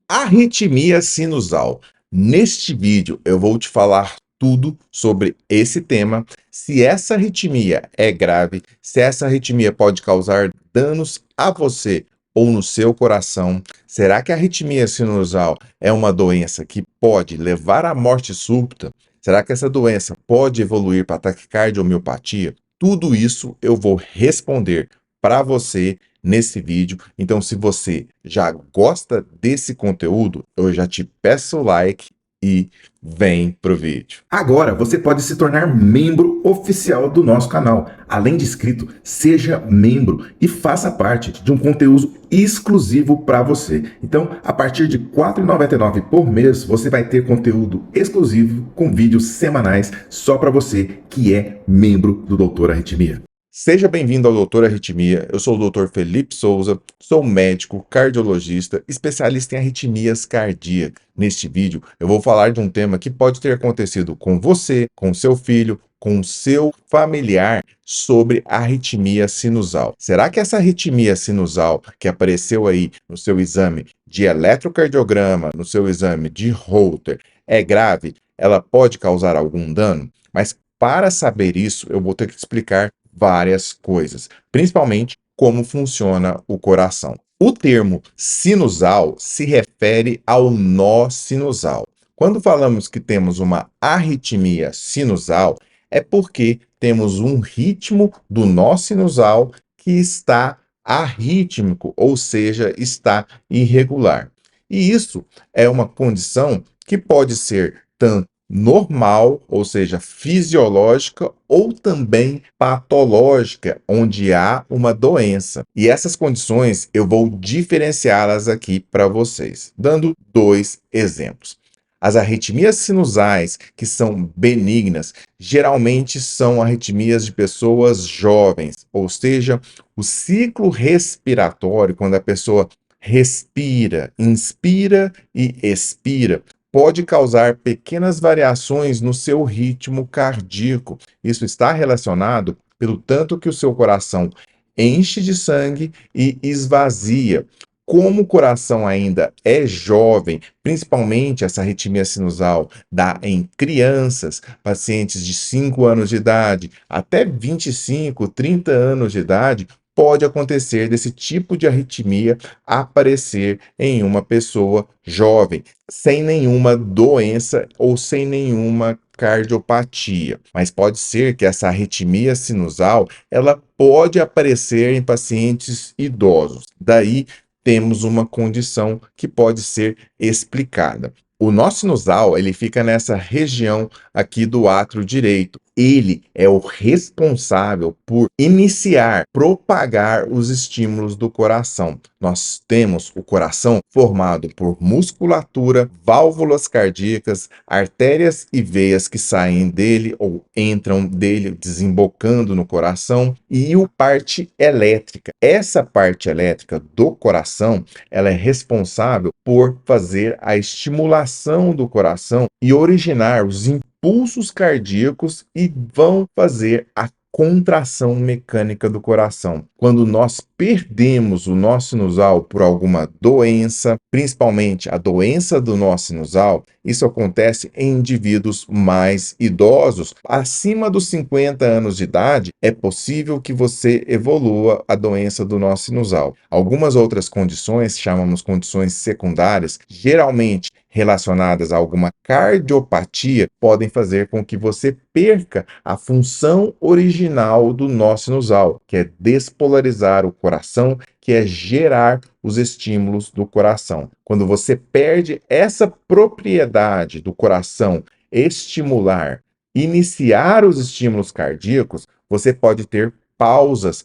Arritmia sinusal. Neste vídeo eu vou te falar tudo sobre esse tema, se essa arritmia é grave, se essa arritmia pode causar danos a você ou no seu coração. Será que a arritmia sinusal é uma doença que pode levar à morte súbita? Será que essa doença pode evoluir para taquicardia ou miopatia? Tudo isso eu vou responder para você nesse vídeo. Então, se você já gosta desse conteúdo, eu já te peço o like e vem pro vídeo. Agora você pode se tornar membro oficial do nosso canal. Além de inscrito, seja membro e faça parte de um conteúdo exclusivo para você. Então, a partir de R$ 4,99 por mês, você vai ter conteúdo exclusivo com vídeos semanais só para você que é membro do Doutor Arritmia. Seja bem-vindo ao Doutor Arritmia. Eu sou o Dr. Felipe Souza, sou médico, cardiologista, especialista em arritmias cardíacas. Neste vídeo, eu vou falar de um tema que pode ter acontecido com você, com seu filho, com seu familiar sobre arritmia sinusal. Será que essa arritmia sinusal que apareceu aí no seu exame de eletrocardiograma, no seu exame de Holter, é grave? Ela pode causar algum dano? Mas para saber isso, eu vou ter que explicar várias coisas, principalmente como funciona o coração. O termo sinusal se refere ao nó sinusal. Quando falamos que temos uma arritmia sinusal, é porque temos um ritmo do nó sinusal que está arrítmico, ou seja, está irregular. E isso é uma condição que pode ser tanto normal, ou seja, fisiológica, ou também patológica, onde há uma doença. E essas condições eu vou diferenciá-las aqui para vocês, dando dois exemplos. As arritmias sinusais, que são benignas, geralmente são arritmias de pessoas jovens, ou seja, o ciclo respiratório, quando a pessoa respira, inspira e expira, pode causar pequenas variações no seu ritmo cardíaco. Isso está relacionado pelo tanto que o seu coração enche de sangue e esvazia. Como o coração ainda é jovem, principalmente essa arritmia sinusal dá em crianças, pacientes de 5 anos de idade, até 25, 30 anos de idade, pode acontecer desse tipo de arritmia aparecer em uma pessoa jovem, sem nenhuma doença ou sem nenhuma cardiopatia. Mas pode ser que essa arritmia sinusal, ela pode aparecer em pacientes idosos. Daí temos uma condição que pode ser explicada. O nó sinusal, ele fica nessa região aqui do átrio direito. Ele é o responsável por iniciar, propagar os estímulos do coração. Nós temos o coração formado por musculatura, válvulas cardíacas, artérias e veias que saem dele ou entram dele, desembocando no coração, e a parte elétrica. Essa parte elétrica do coração, ela é responsável por fazer a estimulação do coração e originar os impulsos cardíacos e vão fazer a contração mecânica do coração. Quando nós perdemos o nó sinusal por alguma doença, principalmente a doença do nó sinusal, isso acontece em indivíduos mais idosos, acima dos 50 anos de idade, é possível que você evolua a doença do nó sinusal. Algumas outras condições, chamamos condições secundárias, geralmente relacionadas a alguma cardiopatia, podem fazer com que você perca a função original do nó sinusal, que é despolarizar o coração, que é gerar os estímulos do coração. Quando você perde essa propriedade do coração estimular, iniciar os estímulos cardíacos, você pode ter pausas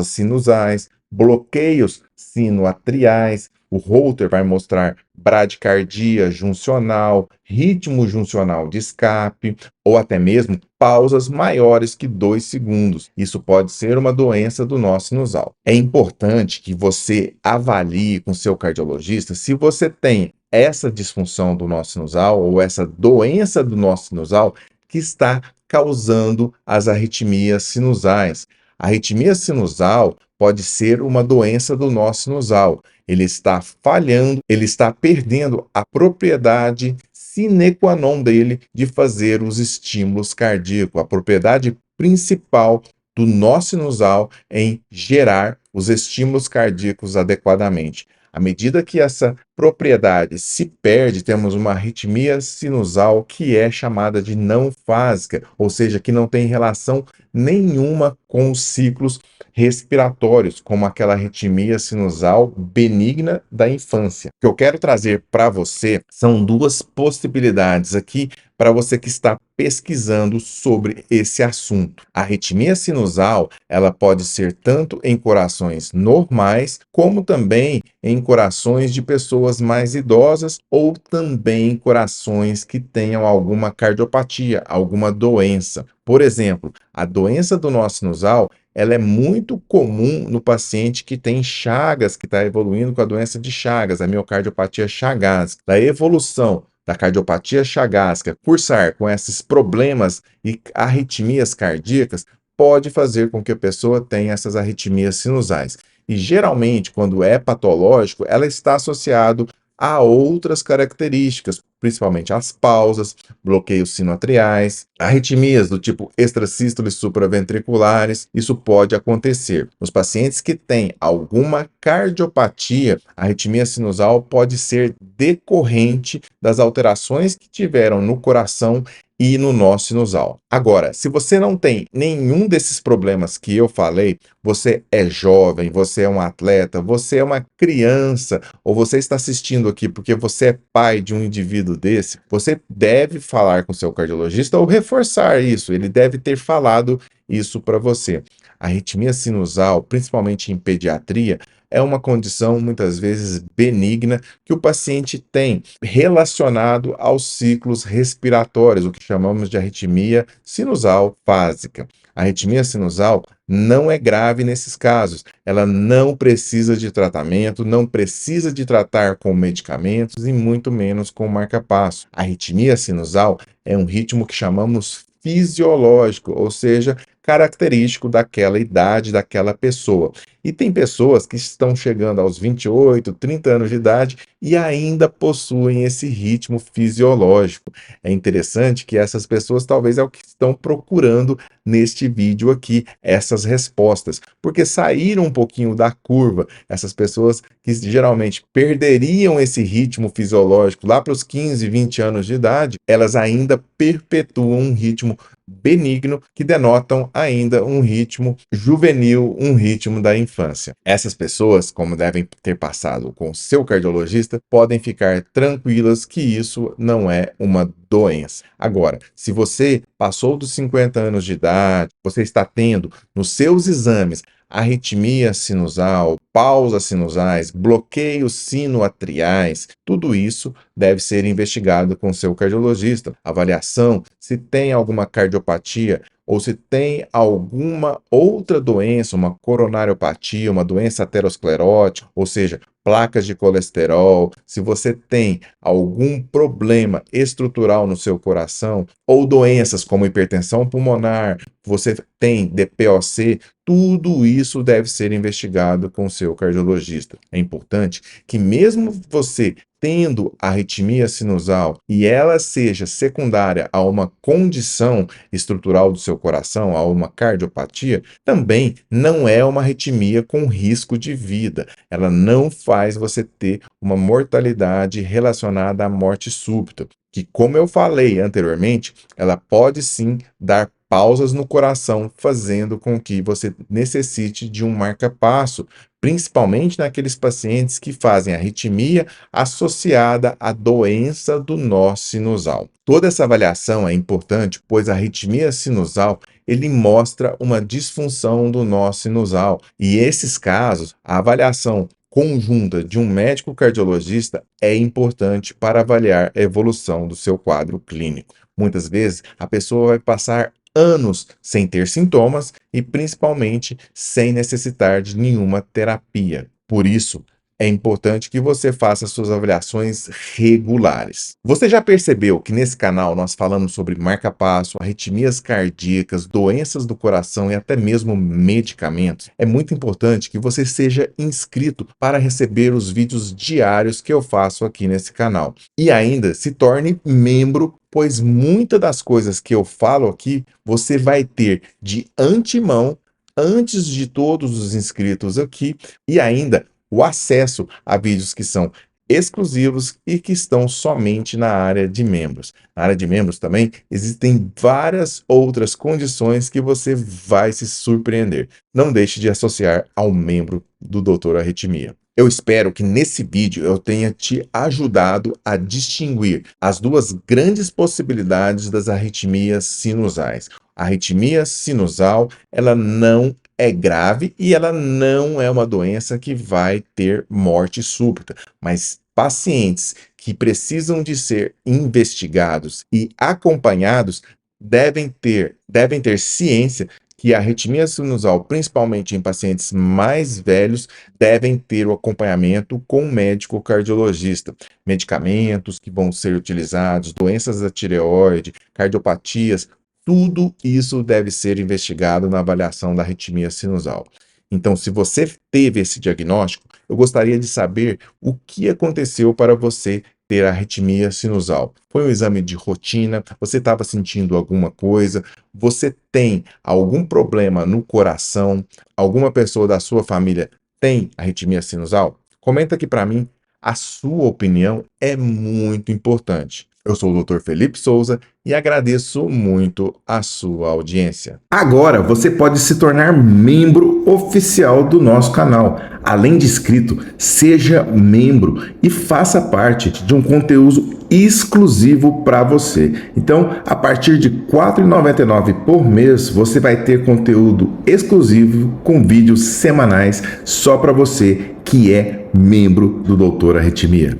sinusais, bloqueios sinoatriais. O Holter vai mostrar bradicardia juncional, ritmo juncional de escape, ou até mesmo pausas maiores que 2 segundos. Isso pode ser uma doença do nó sinusal. É importante que você avalie com seu cardiologista se você tem essa disfunção do nó sinusal ou essa doença do nó sinusal que está causando as arritmias sinusais. A arritmia sinusal pode ser uma doença do nó sinusal. Ele está falhando, ele está perdendo a propriedade sine qua non dele de fazer os estímulos cardíacos, a propriedade principal do nó sinusal em gerar os estímulos cardíacos adequadamente. À medida que essa propriedade se perde, temos uma arritmia sinusal que é chamada de não fásica, ou seja, que não tem relação nenhuma com os ciclos respiratórios, como aquela arritmia sinusal benigna da infância. O que eu quero trazer para você são duas possibilidades aqui para você que está pesquisando sobre esse assunto. A arritmia sinusal, ela pode ser tanto em corações normais, como também em corações de pessoas mais idosas ou também em corações que tenham alguma cardiopatia, alguma doença. Por exemplo, a doença do nó sinusal, ela é muito comum no paciente que tem Chagas, que está evoluindo com a doença de Chagas, a miocardiopatia chagásica. Da evolução da cardiopatia chagásica cursar com esses problemas e arritmias cardíacas, pode fazer com que a pessoa tenha essas arritmias sinusais. E geralmente, quando é patológico, ela está associado a outras características, principalmente as pausas, bloqueios sinoatriais, arritmias do tipo extrasístoles supraventriculares. Isso pode acontecer. Nos pacientes que têm alguma cardiopatia, a arritmia sinusal pode ser decorrente das alterações que tiveram no coração e no nó sinusal. Agora, se você não tem nenhum desses problemas que eu falei, você é jovem, você é um atleta, você é uma criança, ou você está assistindo aqui porque você é pai de um indivíduo desse, você deve falar com seu cardiologista ou reforçar isso, ele deve ter falado isso para você. A arritmia sinusal, principalmente em pediatria, é uma condição muitas vezes benigna que o paciente tem relacionado aos ciclos respiratórios, o que chamamos de arritmia sinusal fásica. A arritmia sinusal não é grave nesses casos, ela não precisa de tratamento, não precisa de tratar com medicamentos e muito menos com marca-passo. A arritmia sinusal é um ritmo que chamamos fisiológico, ou seja, característico daquela idade, daquela pessoa. E tem pessoas que estão chegando aos 28, 30 anos de idade e ainda possuem esse ritmo fisiológico. É interessante que essas pessoas talvez é o que estão procurando neste vídeo aqui, essas respostas, porque saíram um pouquinho da curva. Essas pessoas que geralmente perderiam esse ritmo fisiológico lá para os 15, 20 anos de idade, elas ainda perpetuam um ritmo benigno que denotam ainda um ritmo juvenil, um ritmo da infância. Essas pessoas, como devem ter passado com seu cardiologista, podem ficar tranquilas que isso não é uma doença. Agora, se você passou dos 50 anos de idade, você está tendo nos seus exames arritmia sinusal, pausas sinusais, bloqueios sinoatriais, tudo isso deve ser investigado com seu cardiologista. Avaliação se tem alguma cardiopatia ou se tem alguma outra doença, uma coronariopatia, uma doença aterosclerótica, ou seja, placas de colesterol, se você tem algum problema estrutural no seu coração ou doenças como hipertensão pulmonar, você tem DPOC, tudo isso deve ser investigado com o seu cardiologista. É importante que mesmo você tendo arritmia sinusal e ela seja secundária a uma condição estrutural do seu coração, a uma cardiopatia, também não é uma arritmia com risco de vida. Ela não faz você ter uma mortalidade relacionada à morte súbita, que, como eu falei anteriormente, ela pode sim dar pausas no coração, fazendo com que você necessite de um marca-passo, principalmente naqueles pacientes que fazem arritmia associada à doença do nó sinusal. Toda essa avaliação é importante, pois a arritmia sinusal ele mostra uma disfunção do nó sinusal, e esses casos, a avaliação conjunta de um médico cardiologista é importante para avaliar a evolução do seu quadro clínico. Muitas vezes a pessoa vai passar anos sem ter sintomas e principalmente sem necessitar de nenhuma terapia. Por isso, é importante que você faça suas avaliações regulares. Você já percebeu que nesse canal nós falamos sobre marca-passo, arritmias cardíacas, doenças do coração e até mesmo medicamentos? É muito importante que você seja inscrito para receber os vídeos diários que eu faço aqui nesse canal. E ainda se torne membro, pois muitas das coisas que eu falo aqui você vai ter de antemão antes de todos os inscritos aqui e ainda o acesso a vídeos que são exclusivos e que estão somente na área de membros. Na área de membros também existem várias outras condições que você vai se surpreender. Não deixe de associar ao membro do Doutor Arritmia. Eu espero que nesse vídeo eu tenha te ajudado a distinguir as duas grandes possibilidades das arritmias sinusais. A arritmia sinusal, ela não é grave e ela não é uma doença que vai ter morte súbita, mas pacientes que precisam de ser investigados e acompanhados devem ter ciência que a arritmia sinusal, principalmente em pacientes mais velhos, devem ter o acompanhamento com um médico cardiologista. Medicamentos que vão ser utilizados, doenças da tireoide, cardiopatias, tudo isso deve ser investigado na avaliação da arritmia sinusal. Então, se você teve esse diagnóstico, eu gostaria de saber o que aconteceu para você ter arritmia sinusal. Foi um exame de rotina? Você estava sentindo alguma coisa? Você tem algum problema no coração? Alguma pessoa da sua família tem arritmia sinusal? Comenta aqui para mim. A sua opinião é muito importante. Eu sou o Dr. Felipe Souza e agradeço muito a sua audiência. Agora você pode se tornar membro oficial do nosso canal. Além de inscrito, seja membro e faça parte de um conteúdo exclusivo para você. Então, a partir de R$ 4,99 por mês, você vai ter conteúdo exclusivo com vídeos semanais só para você que é membro do Doutor Arritmia.